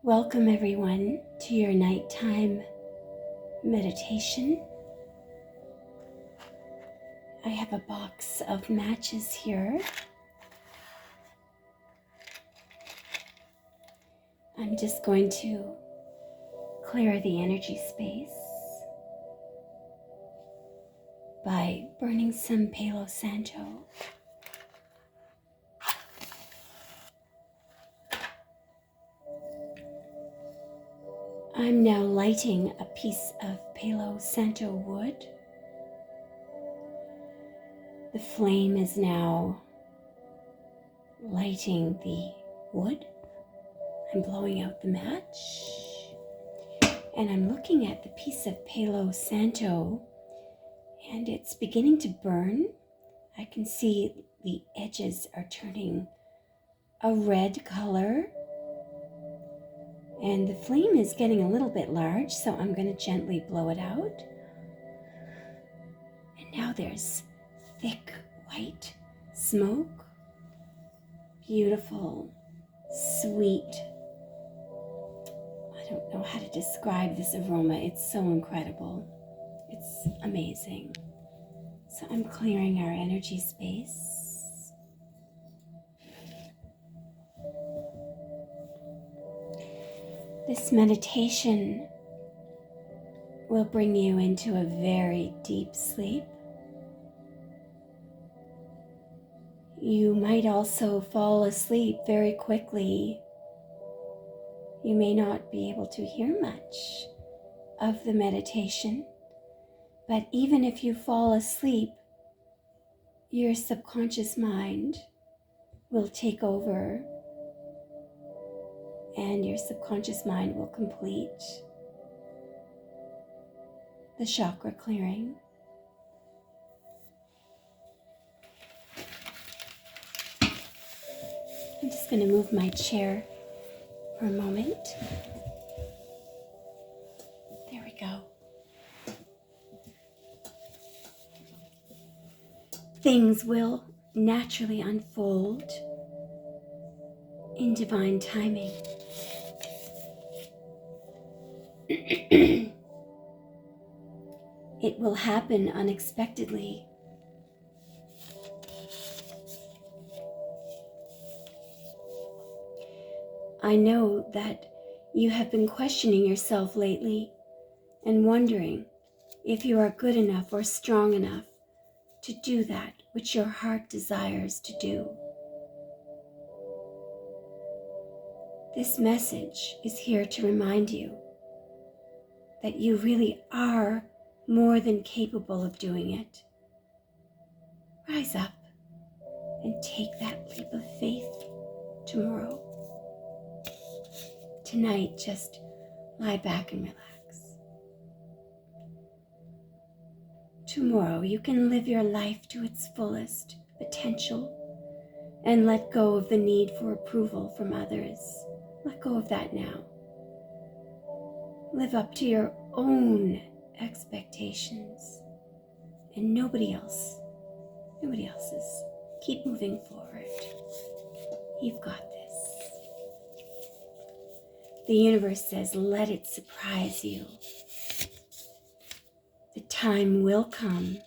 Welcome everyone to your nighttime meditation. I have a box of matches here. I'm just going to clear the energy space by burning some Palo Santo. I'm now lighting a piece of Palo Santo wood. The flame is now lighting the wood. I'm blowing out the match. And I'm looking at the piece of Palo Santo, and it's beginning to burn. I can see the edges are turning a red color. And the flame is getting a little bit large, so I'm going to gently blow it out. And now there's thick white smoke. Beautiful, sweet. I don't know how to describe this aroma. It's so incredible. It's amazing. So I'm clearing our energy space. This meditation will bring you into a very deep sleep. You might also fall asleep very quickly. You may not be able to hear much of the meditation, but even if you fall asleep, your subconscious mind will take over, and your subconscious mind will complete the chakra clearing. I'm just going to move my chair for a moment. There we go. Things will naturally unfold in divine timing. It will happen unexpectedly. I know that you have been questioning yourself lately and wondering if you are good enough or strong enough to do that which your heart desires to do. This message is here to remind you that you really are more than capable of doing it. Rise up and take that leap of faith tomorrow. Tonight, just lie back and relax. Tomorrow, you can live your life to its fullest potential and let go of the need for approval from others. Let go of that now. Live up to your own expectations and nobody else's. Keep moving forward. You've got this. The universe says, let it surprise you. The time will come.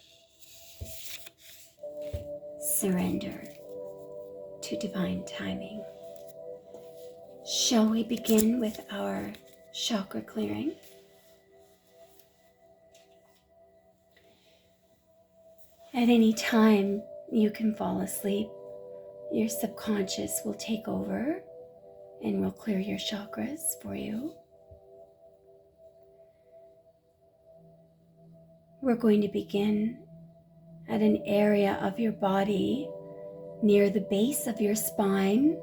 Surrender to divine timing. Shall we begin with our chakra clearing? At any time, you can fall asleep. Your subconscious will take over and will clear your chakras for you. We're going to begin at an area of your body near the base of your spine.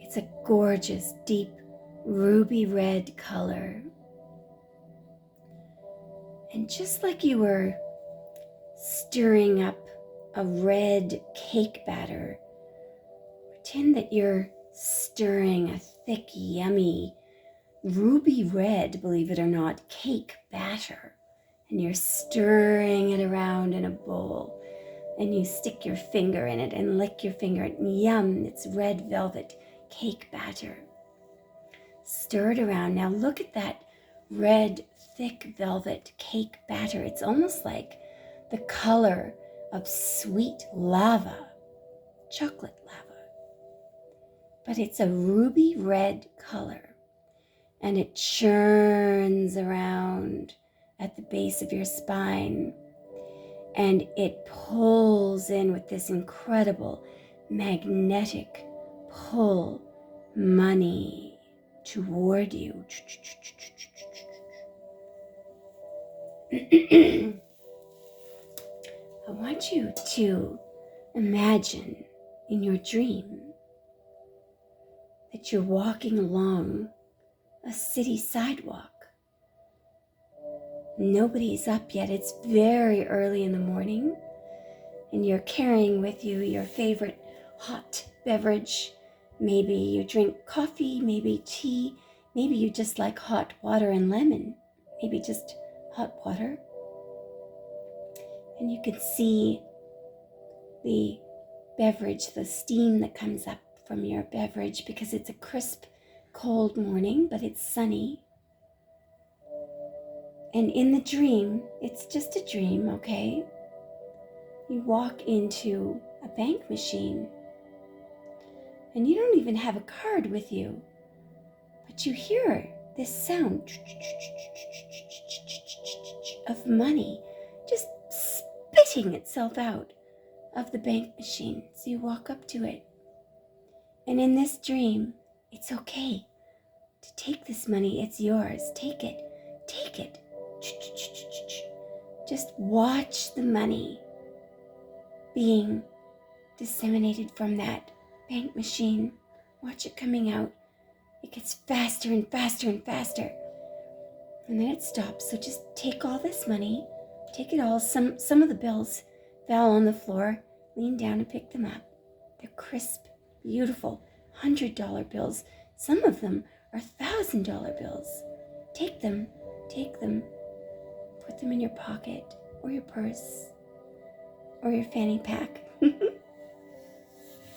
It's a gorgeous, deep, ruby red color. And just like you were stirring up a red cake batter, pretend that you're stirring a thick, yummy, ruby red, believe it or not, cake batter. And you're stirring it around in a bowl. And you stick your finger in it and lick your finger and yum, it's red velvet cake batter. Stir it around. Now look at that red, thick velvet cake batter. It's almost like the color of sweet lava, chocolate lava. But it's a ruby red color. And it churns around at the base of your spine. And it pulls in with this incredible magnetic pull money toward you. I want you to imagine in your dream that you're walking along a city sidewalk. Nobody's up yet. It's very early in the morning, and you're carrying with you your favorite hot beverage. Maybe you drink coffee, maybe tea, maybe you just like hot water and lemon, maybe just hot water. And you can see the beverage, the steam that comes up from your beverage because it's a crisp, cold morning, but it's sunny. And in the dream, it's just a dream, okay? You walk into a bank machine and you don't even have a card with you, but you hear this sound of money just spitting itself out of the bank machine. So you walk up to it. And in this dream, it's okay to take this money. It's yours. Take it. Take it. Just watch the money being disseminated from that bank machine. Watch it coming out. It gets faster and faster and faster. And then it stops. So just take all this money. Take it all. Some of the bills fell on the floor. Lean down and pick them up. They're crisp, beautiful $100 bills. Some of them are $1,000 bills. Take them. Take them. Put them in your pocket or your purse or your fanny pack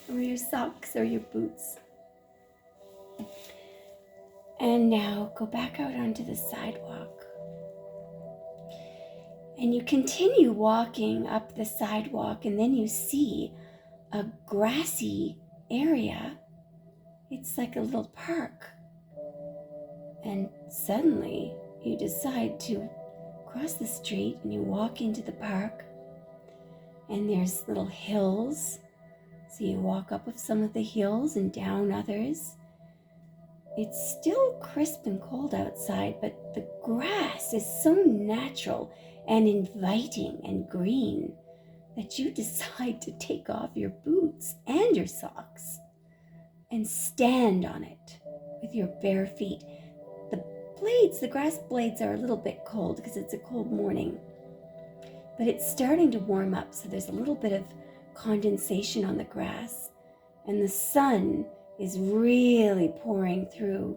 or your socks or your boots. And now go back out onto the sidewalk. And you continue walking up the sidewalk, and then you see a grassy area. It's like a little park. And suddenly you decide to cross the street and you walk into the park, and there's little hills. So you walk up of some of the hills and down others. It's still crisp and cold outside, but the grass is so natural and inviting and green that you decide to take off your boots and your socks and stand on it with your bare feet. The grass blades are a little bit cold because it's a cold morning, but it's starting to warm up, so there's a little bit of condensation on the grass, and the sun is really pouring through.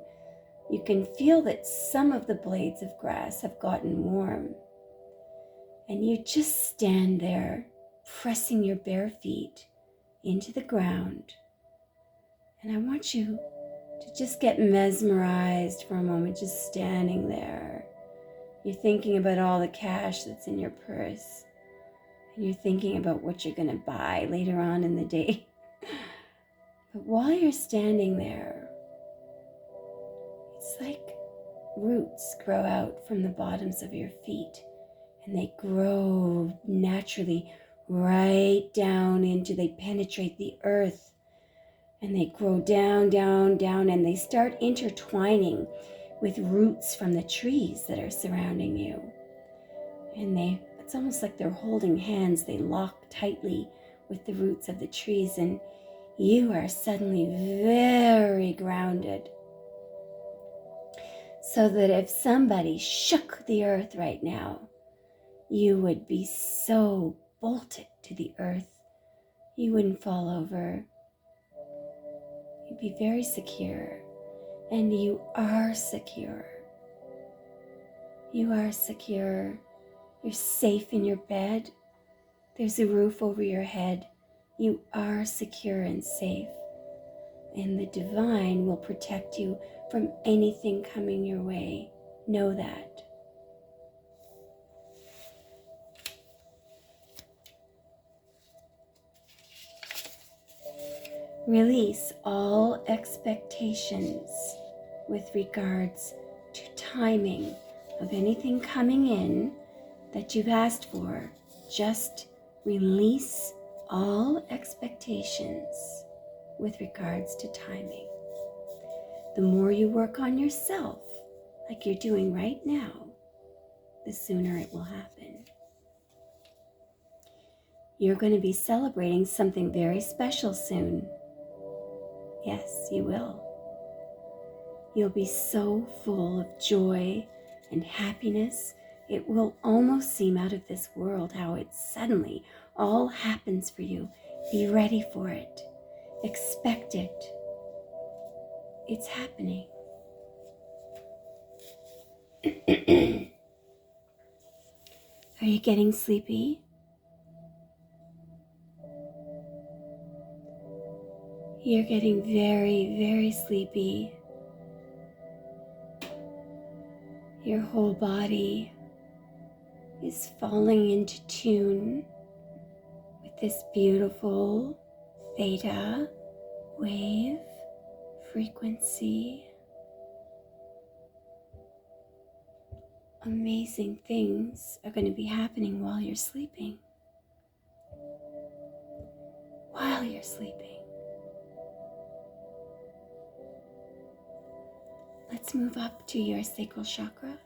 You can feel that some of the blades of grass have gotten warm, and you just stand there, pressing your bare feet into the ground. And I want you to just get mesmerized for a moment, just standing there. You're thinking about all the cash that's in your purse, and you're thinking about what you're going to buy later on in the day. But while you're standing there, it's like roots grow out from the bottoms of your feet, and they grow naturally right down they penetrate the earth. And they grow down, down, down, and they start intertwining with roots from the trees that are surrounding you. And it's almost like they're holding hands. They lock tightly with the roots of the trees, and you are suddenly very grounded. So that if somebody shook the earth right now, you would be so bolted to the earth, you wouldn't fall over. You'd be very secure, and you are secure. You are secure. You're safe in your bed. There's a roof over your head. You are secure and safe. And the divine will protect you from anything coming your way. Know that. Release all expectations with regards to timing of anything coming in that you've asked for. Just release all expectations with regards to timing. The more you work on yourself, like you're doing right now, the sooner it will happen. You're going to be celebrating something very special soon. Yes, you will. You'll be so full of joy and happiness. It will almost seem out of this world how it suddenly all happens for you. Be ready for it. Expect it. It's happening. Are you getting sleepy? You're getting very, very sleepy. Your whole body is falling into tune with this beautiful theta wave frequency. Amazing things are going to be happening while you're sleeping. While you're sleeping. Let's move up to your sacral chakra.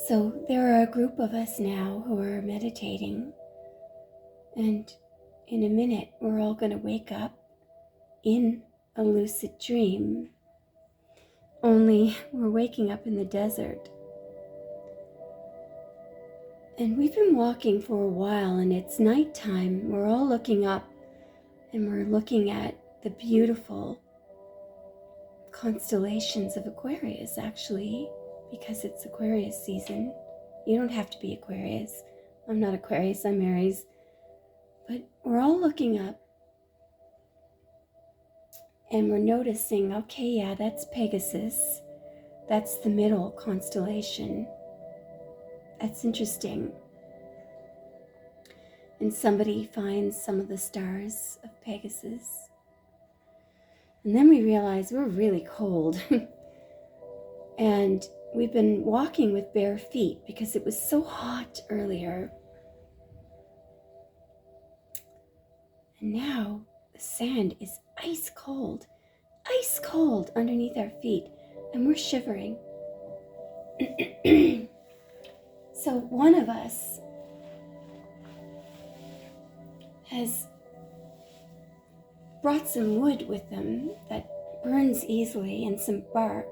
So there are a group of us now who are meditating, and in a minute we're all going to wake up in a lucid dream, only we're waking up in the desert. And we've been walking for a while, and it's nighttime. We're all looking up, and we're looking at the beautiful constellations of Aquarius, actually, because it's Aquarius season. You don't have to be Aquarius. I'm not Aquarius, I'm Aries. But we're all looking up, and we're noticing, okay, yeah, that's Pegasus. That's the middle constellation. That's interesting. And somebody finds some of the stars of Pegasus. And then we realize we're really cold. And we've been walking with bare feet because it was so hot earlier. And now the sand is ice cold underneath our feet, and we're shivering. So one of us has brought some wood with them that burns easily and some bark.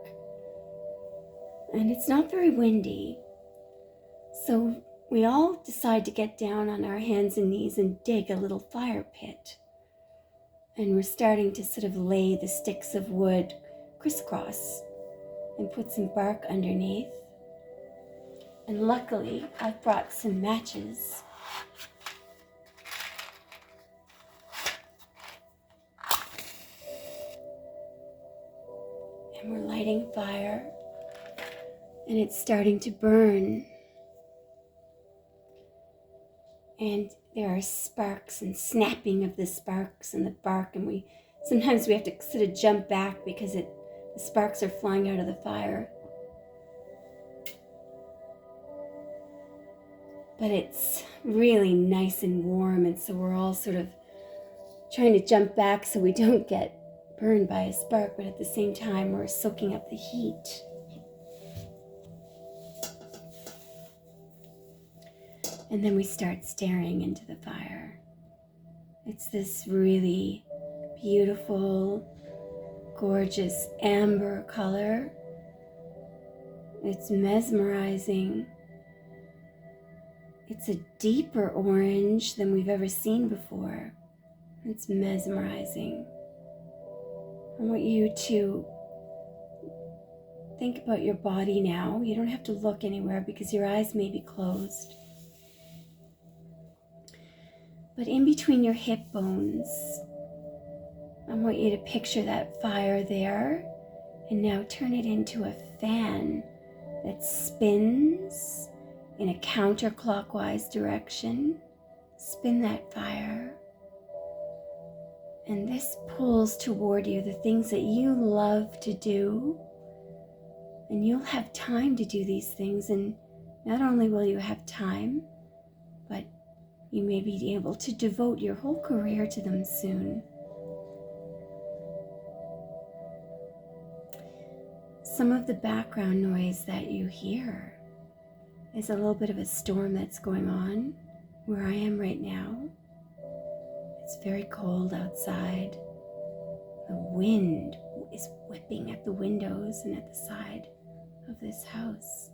And it's not very windy. So we all decide to get down on our hands and knees and dig a little fire pit. And we're starting to sort of lay the sticks of wood crisscross and put some bark underneath. And luckily, I've brought some matches. And we're lighting fire, and it's starting to burn. And there are sparks and snapping of the sparks and the bark, and sometimes we have to sort of jump back because the sparks are flying out of the fire. But it's really nice and warm, and so we're all sort of trying to jump back so we don't get burned by a spark, but at the same time we're soaking up the heat. And then we start staring into the fire. It's this really beautiful, gorgeous amber color. It's mesmerizing. It's a deeper orange than we've ever seen before. It's mesmerizing. I want you to think about your body now. You don't have to look anywhere because your eyes may be closed. But in between your hip bones, I want you to picture that fire there, and now turn it into a fan that spins in a counterclockwise direction. Spin that fire. And this pulls toward you the things that you love to do. And you'll have time to do these things. And not only will you have time, but you may be able to devote your whole career to them soon. Some of the background noise that you hear is a little bit of a storm that's going on where I am right now. It's very cold outside. The wind is whipping at the windows and at the side of this house.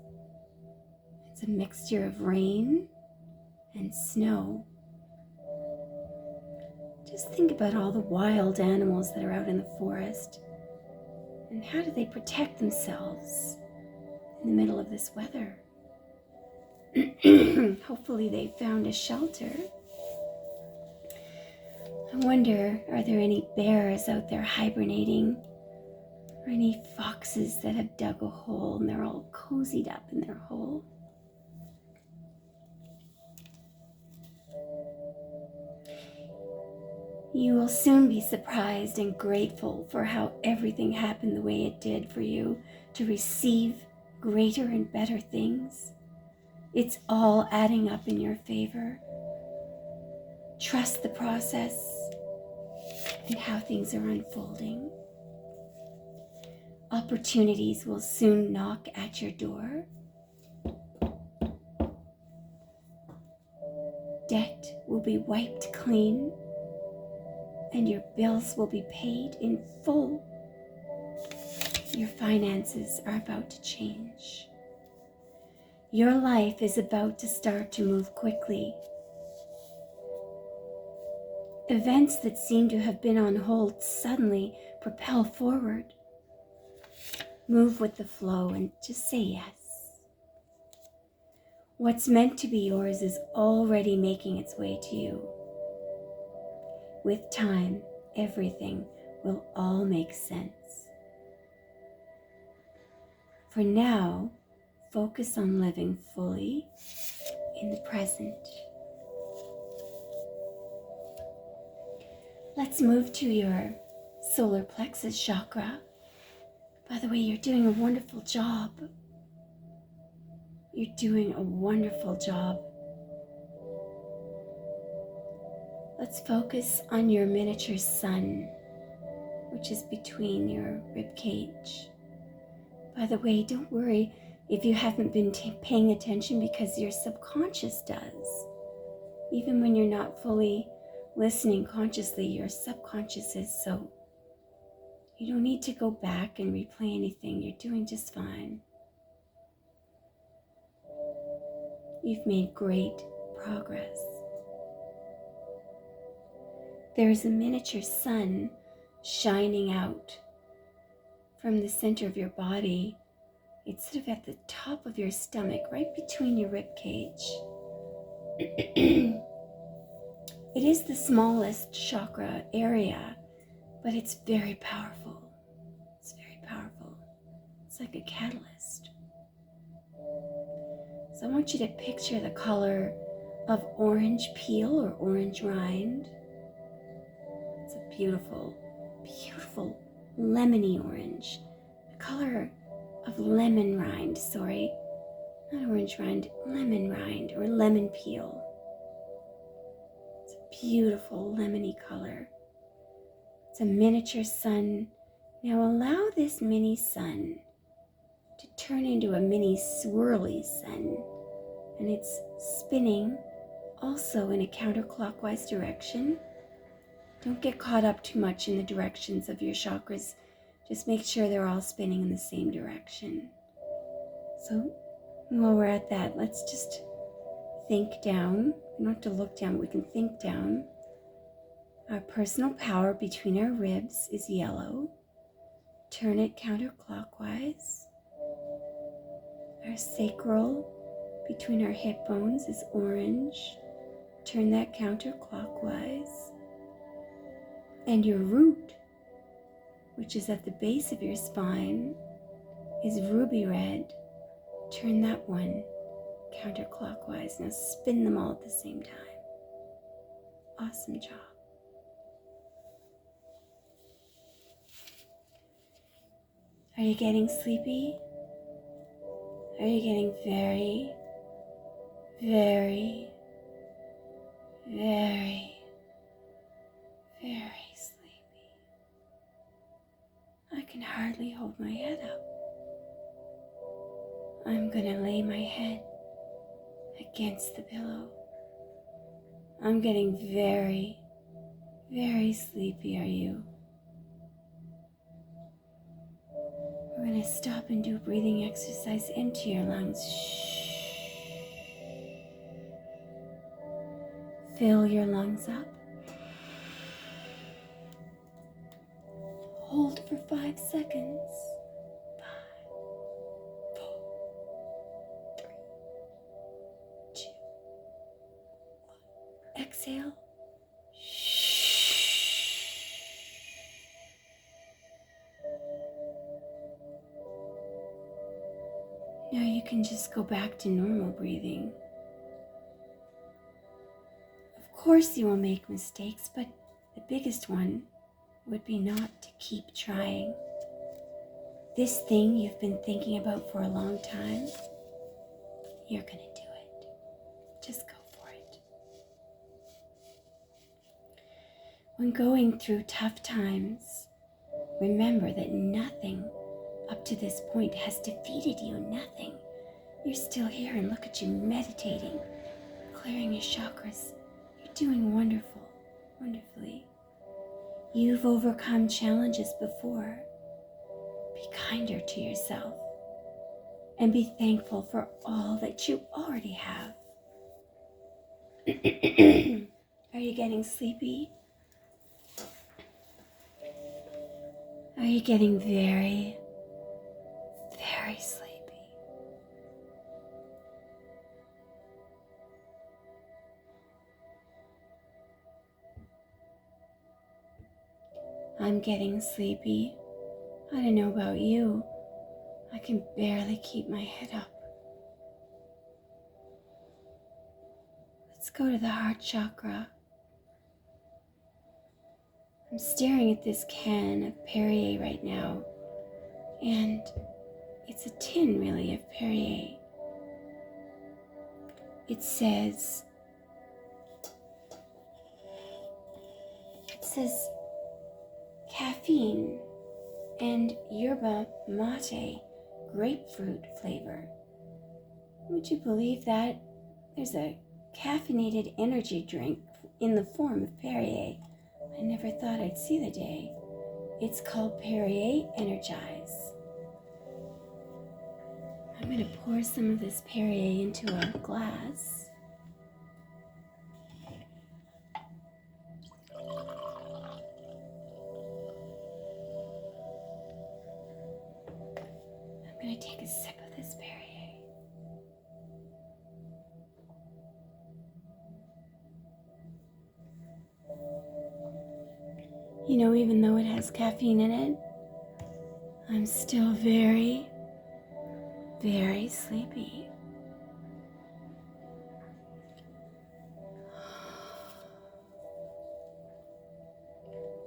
It's a mixture of rain and snow. Just think about all the wild animals that are out in the forest. And how do they protect themselves in the middle of this weather? Hopefully they found a shelter. I wonder, are there any bears out there hibernating? Or any foxes that have dug a hole and they're all cozied up in their hole? You will soon be surprised and grateful for how everything happened the way it did for you to receive greater and better things. It's all adding up in your favor. Trust the process and how things are unfolding. Opportunities will soon knock at your door. Debt will be wiped clean, and your bills will be paid in full. Your finances are about to change. Your life is about to start to move quickly. Events that seem to have been on hold suddenly propel forward. Move with the flow and just say yes. What's meant to be yours is already making its way to you. With time, everything will all make sense. For now, focus on living fully in the present. Let's move to your solar plexus chakra. By the way, you're doing a wonderful job. You're doing a wonderful job. Let's focus on your miniature sun, which is between your rib cage. By the way, don't worry if you haven't been paying attention, because your subconscious does. Even when you're not fully listening consciously, your subconscious is, so you don't need to go back and replay anything. You're doing just fine. You've made great progress. There is a miniature sun shining out from the center of your body. It's sort of at the top of your stomach, right between your rib cage. It is the smallest chakra area, but it's very powerful. It's very powerful. It's like a catalyst. So I want you to picture the color of orange peel or orange rind. It's a beautiful, beautiful lemony orange. The color of lemon rind, not orange rind, lemon rind or lemon peel. It's a beautiful lemony color. It's a miniature sun. Now allow this mini sun to turn into a mini swirly sun, and it's spinning also in a counterclockwise direction. Don't get caught up too much in the directions of your chakras. Just make sure they're all spinning in the same direction. So while we're at that, let's just think down. We don't have to look down, we can think down. Our personal power between our ribs is yellow. Turn it counterclockwise. Our sacral between our hip bones is orange. turn that counterclockwise. And your root, which is at the base of your spine, is ruby red. Turn that one counterclockwise. Now spin them all at the same time. Awesome job. Are you getting sleepy? Are you getting very, very, very, very sleepy? I can hardly hold my head up. I'm gonna lay my head against the pillow. I'm getting very, very sleepy, are you? We're gonna stop and do a breathing exercise into your lungs. Shh. Fill your lungs up. Hold for 5 seconds. 5, 4, 3, 2, 1. Exhale. Now you can just go back to normal breathing. Of course you will make mistakes, but the biggest one would be not to keep trying. This thing you've been thinking about for a long time, you're gonna do it. Just go for it. When going through tough times, remember that nothing up to this point has defeated you. Nothing. You're still here, and look at you meditating, clearing your chakras. You're doing wonderfully. You've overcome challenges before. Be kinder to yourself and be thankful for all that you already have. Are you getting sleepy? Are you getting very, very sleepy? I'm getting sleepy. I don't know about you. I can barely keep my head up. Let's go to the heart chakra. I'm staring at this can of Perrier right now, and it's a tin really of Perrier. It says caffeine and yerba mate grapefruit flavor. Would you believe that? There's a caffeinated energy drink in the form of Perrier. I never thought I'd see the day. It's called Perrier Energize. I'm going to pour some of this Perrier into a glass. I'm going to take a sip of this Perrier. You know, even though it has caffeine in it, I'm still very, very sleepy.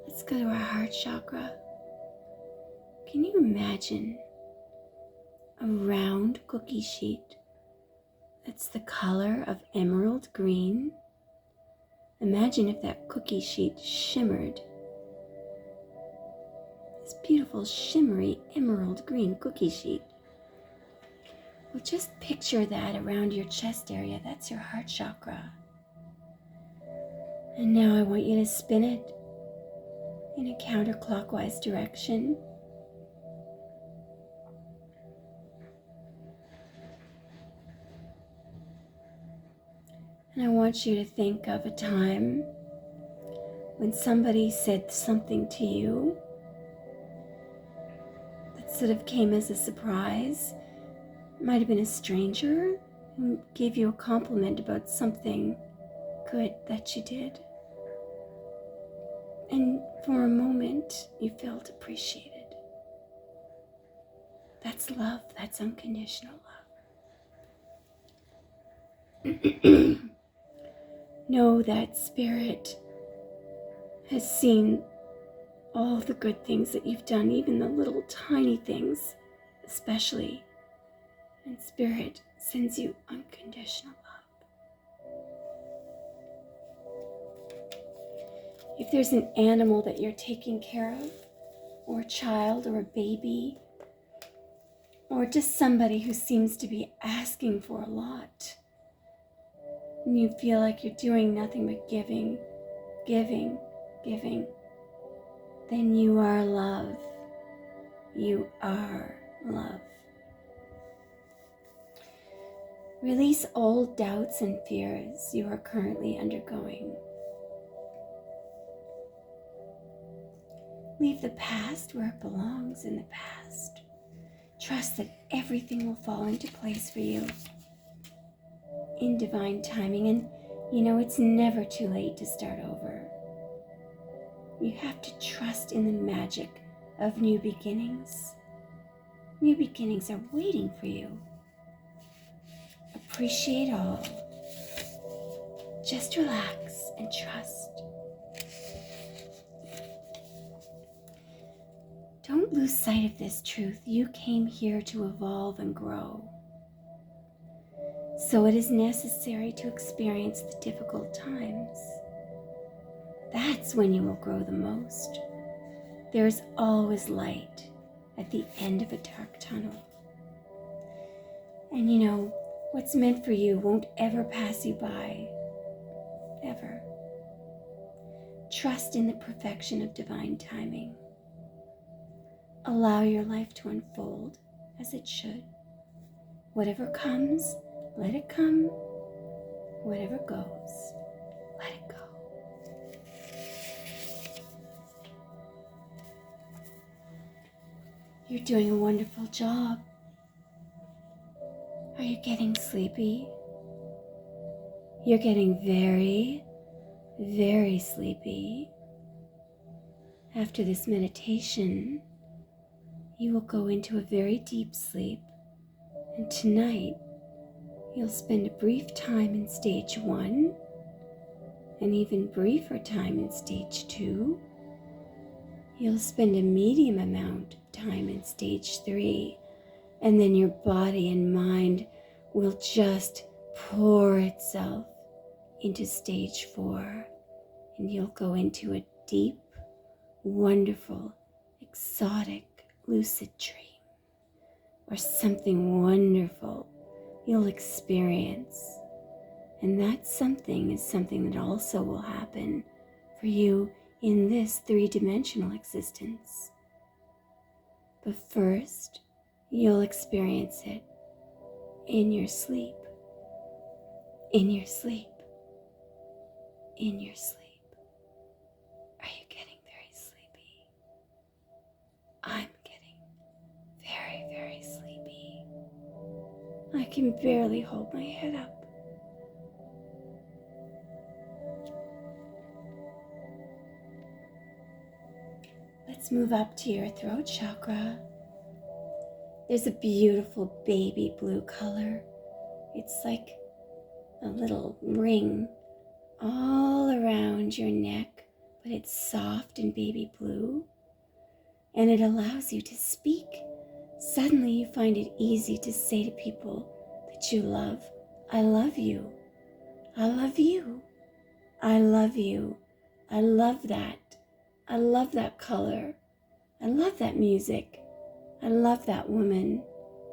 Let's go to our heart chakra. Can you imagine a round cookie sheet that's the color of emerald green? Imagine if that cookie sheet shimmered. This beautiful shimmery emerald green cookie sheet. Well, just picture that around your chest area. That's your heart chakra. And now I want you to spin it in a counterclockwise direction. And I want you to think of a time when somebody said something to you that sort of came as a surprise. It might have been a stranger who gave you a compliment about something good that you did. And for a moment, you felt appreciated. That's love. That's unconditional love. Know that Spirit has seen all the good things that you've done, even the little tiny things, especially. And Spirit sends you unconditional love. If there's an animal that you're taking care of, or a child, or a baby, or just somebody who seems to be asking for a lot, and you feel like you're doing nothing but giving, then you are love. You are love. Release all doubts and fears you are currently undergoing. Leave the past where it belongs in the past. Trust that everything will fall into place for you in divine timing. And you know, it's never too late to start over. You have to trust in the magic of new beginnings. New beginnings are waiting for you. Appreciate all. Just relax and trust. Don't lose sight of this truth. You came here to evolve and grow. So it is necessary to experience the difficult times. That's when you will grow the most. There is always light at the end of a dark tunnel. And you know, what's meant for you won't ever pass you by. Ever. Trust in the perfection of divine timing. Allow your life to unfold as it should. Whatever comes, let it come. Whatever goes, let it go. You're doing a wonderful job. Are you getting sleepy? You're getting very, very sleepy. After this meditation, you will go into a very deep sleep, and tonight you'll spend a brief time in stage 1, and even briefer time in stage 2. You'll spend a medium amount of time in stage 3, and then your body and mind will just pour itself into stage 4, and you'll go into a deep, wonderful, exotic, lucid dream, or something wonderful you'll experience. And that something is something that also will happen for you in this 3-dimensional existence. But first, you'll experience it in your sleep, in your sleep, in your sleep. Are you getting very sleepy? I'm getting very, very sleepy. I can barely hold my head up. Let's move up to your throat chakra. There's a beautiful baby blue color. It's like a little ring all around your neck, but it's soft and baby blue, and it allows you to speak. Suddenly you find it easy to say to people that you love, I love you. I love you. I love you. I love that. I love that color. I love that music. I love that woman.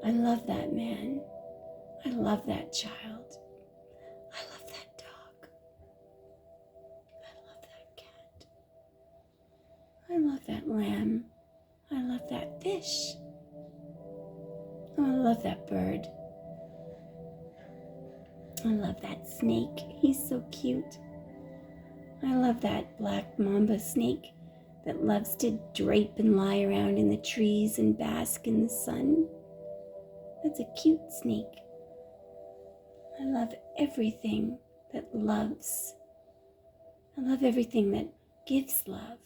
I love that man. I love that child. I love that dog. I love that cat. I love that lamb. I love that fish. Oh, I love that bird. I love that snake. He's so cute. I love that black mamba snake that loves to drape and lie around in the trees and bask in the sun. That's a cute snake. I love everything that loves I love everything that gives love.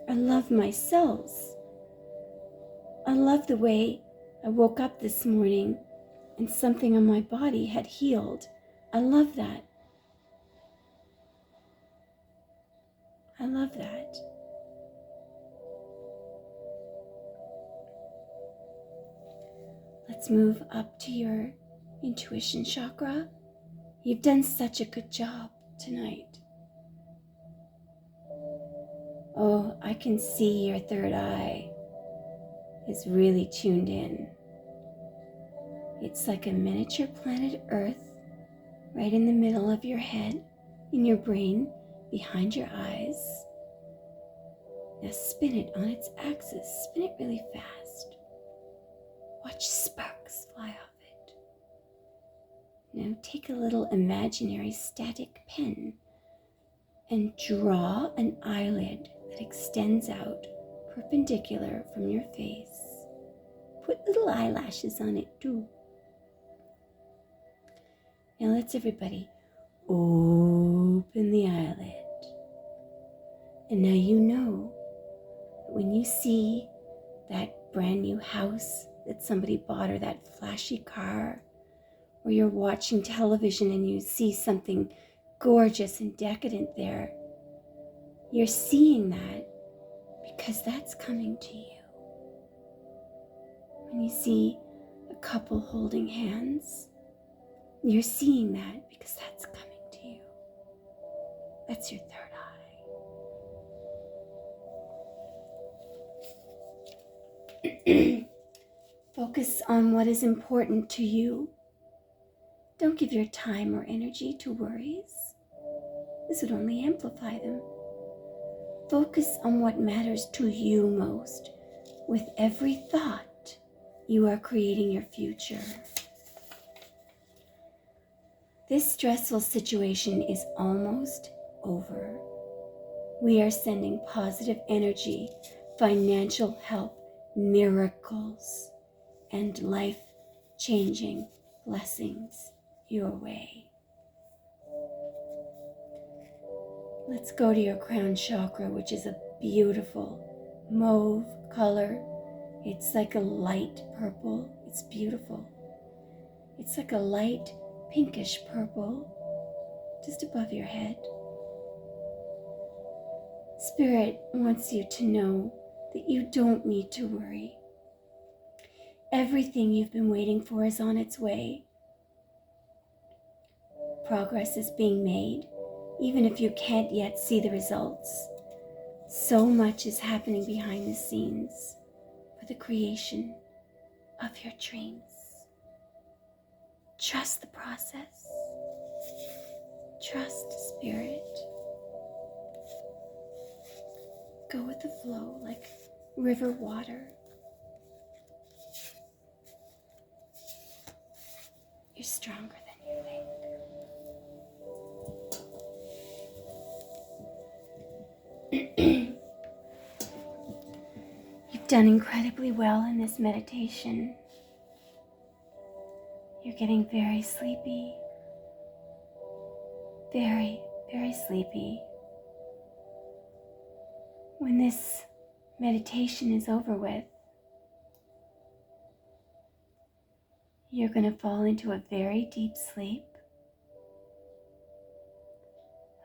I love my cells. I love the way I woke up this morning and something on my body had healed. I love that. I love that. Let's move up to your intuition chakra. You've done such a good job tonight. Oh, I can see your third eye is really tuned in. It's like a miniature planet Earth right in the middle of your head, in your brain, behind your eyes. Now spin it on its axis. Spin it really fast. Watch sparks fly off it. Now take a little imaginary static pen and draw an eyelid that extends out perpendicular from your face. Put little eyelashes on it too. Now let's everybody open the eyelid. And now you know that when you see that brand new house that somebody bought, or that flashy car, or you're watching television and you see something gorgeous and decadent there, you're seeing that because that's coming to you. When you see a couple holding hands, you're seeing that because that's coming to you. That's your third eye. Focus on what is important to you. Don't give your time or energy to worries. This would only amplify them. Focus on what matters to you most. With every thought, you are creating your future. This stressful situation is almost over. We are sending positive energy, financial help, miracles, and life-changing blessings your way. Let's go to your crown chakra, which is a beautiful mauve color. It's like a light purple. It's beautiful. It's like a light pinkish purple just above your head. Spirit wants you to know that you don't need to worry. Everything you've been waiting for is on its way. Progress is being made, even if you can't yet see the results. So much is happening behind the scenes for the creation of your dreams. Trust the process. Trust Spirit. Go with the flow like river water. You're stronger than you think. You've done incredibly well in this meditation. You're getting very sleepy. Very, very sleepy. When this meditation is over with, you're going to fall into a very deep sleep.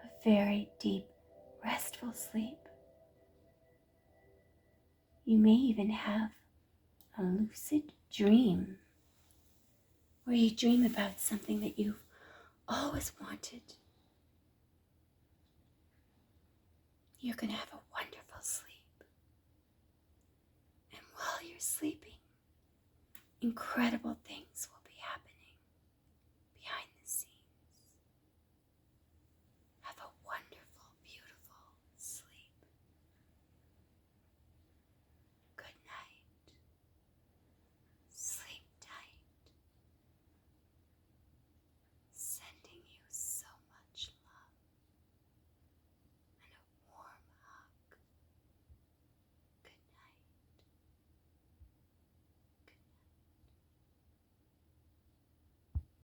A very deep, restful sleep. You may even have a lucid dream where you dream about something that you've always wanted. You're going to have a wonderful sleep. And while you're sleeping, incredible things